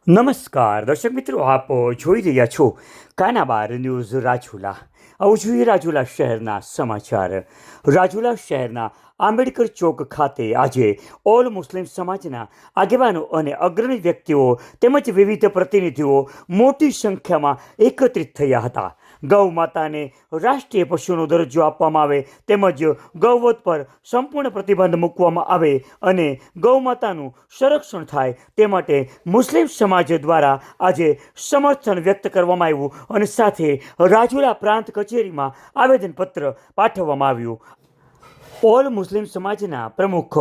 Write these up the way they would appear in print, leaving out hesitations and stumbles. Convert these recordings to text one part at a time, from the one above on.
નમસ્કાર દર્શક મિત્રો, આપ જોઈ રહ્યા છો કાનાબાર ન્યૂઝ રાજુલા. આવું જોઈએ રાજુલા શહેરના સમાચાર. રાજુલા શહેરના આંબેડકર ચોક ખાતે આજે ઓલ મુસ્લિમ સમાજના આગેવાનો અને અગ્રણી વ્યક્તિઓ તેમજ વિવિધ પ્રતિનિધિઓ મોટી સંખ્યામાં એકત્રિત થયા હતા. ગૌ માતાને રાષ્ટ્રીય પશુનો દરજ્જો આપવામાં આવે તેમજ ગૌવધ પર સંપૂર્ણ પ્રતિબંધ મૂકવામાં આવે અને ગૌ માતાનું સંરક્ષણ થાય તે માટે મુસ્લિમ સમાજ દ્વારા આજે સમર્થન વ્યક્ત કરવામાં આવ્યું અને સાથે રાજુલા પ્રાંત કચેરીમાં આવેદનપત્ર પાઠવવામાં આવ્યું. ઓલ મુસ્લિમ સમાજના પ્રમુખ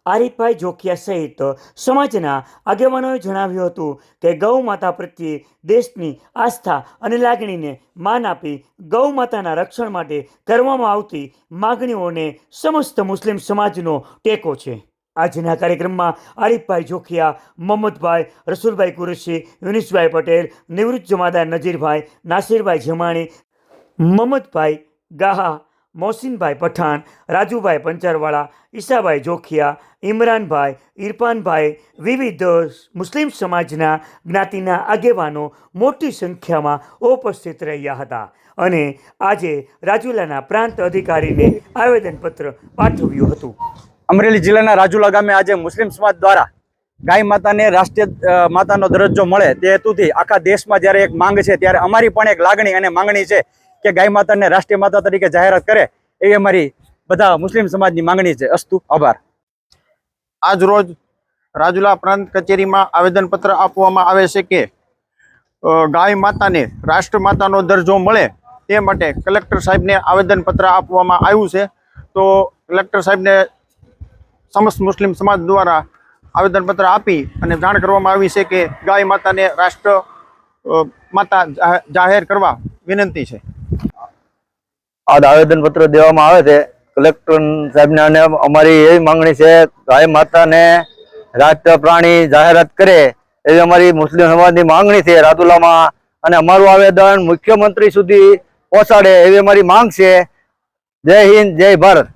આરીફભાઈ જોખિયા સહિત સમાજના આગેવાનોએ જણાવ્યું હતું કે ગૌ માતા પ્રત્યે દેશની આસ્થા અને લાગણીને માન આપી ગૌ માતાના રક્ષણ માટે કરવામાં આવતી માગણીઓને સમસ્ત મુસ્લિમ સમાજનો ટેકો છે. આજના કાર્યક્રમમાં આરીફભાઈ જોખિયા, મોહમ્મદભાઈ, રસુલભાઈ કુરેશી, યુનિસભાઈ પટેલ, નિવૃત્ત જમાદાર નજીરભાઈ, નાસિરભાઈ જમાણી, મોહમ્મદભાઈ ગાહા, મોહસિનભાઈ પઠાણ, રાજુભાઈ પંચારવાળા, ઈસાભાઈ જોખિયા, ઇમરાનભાઈ, ઇરફાનભાઈ, વિવિધ મુસ્લિમ સમાજના જ્ઞાતિના આગેવાનો મોટી સંખ્યામાં ઉપસ્થિત રહ્યા હતા અને આજે રાજુલાના પ્રાંત અધિકારીને આવેદનપત્ર પાઠવ્યું હતું. અમરેલી જિલ્લાના રાજુલા ગામે આજે મુસ્લિમ સમાજ દ્વારા ગાય માતાને રાષ્ટ્રીય માતાનો દરજ્જો મળે તે હેતુથી આખા દેશમાં જ્યારે એક માંગ છે ત્યારે અમારી પણ એક લાગણી અને માંગણી છે કે ગાય માતાને રાષ્ટ્રીય માતા તરીકે જાહેરાત કરે એવી અમારી બધા મુસ્લિમ સમાજની માંગણી છે. અસ્તુ, આભાર. આજ રોજ રાજુલા પ્રાંત કચેરીમાં આવેદનપત્ર આપવામાં આવે છે કે ગાય માતાને રાષ્ટ્રમાતાનો દરજ્જો મળે તે માટે કલેક્ટર સાહેબને આવેદનપત્ર આપવામાં આવ્યું છે. તો કલેક્ટર સાહેબને સમસ્ત મુસ્લિમ સમાજ દ્વારા આવેદનપત્ર આપી અને જાણ કરવામાં આવી છે કે ગાય માતાને રાષ્ટ્ર માતા જાહેર કરવા વિનંતી છે. આ આવેદનપત્ર દેવામાં આવે છે કલેક્ટર સાહેબને અને અમારી એવી માંગણી છે ગાય માતાને રાષ્ટ્રીય પ્રાણી જાહેરાત કરે એવી અમારી મુસ્લિમ સમાજની માંગણી છે રાજુલામાં, અને અમારું આવેદન મુખ્યમંત્રી સુધી પહોંચાડે એવી અમારી માંગ છે. જય હિન્દ, જય ભારત.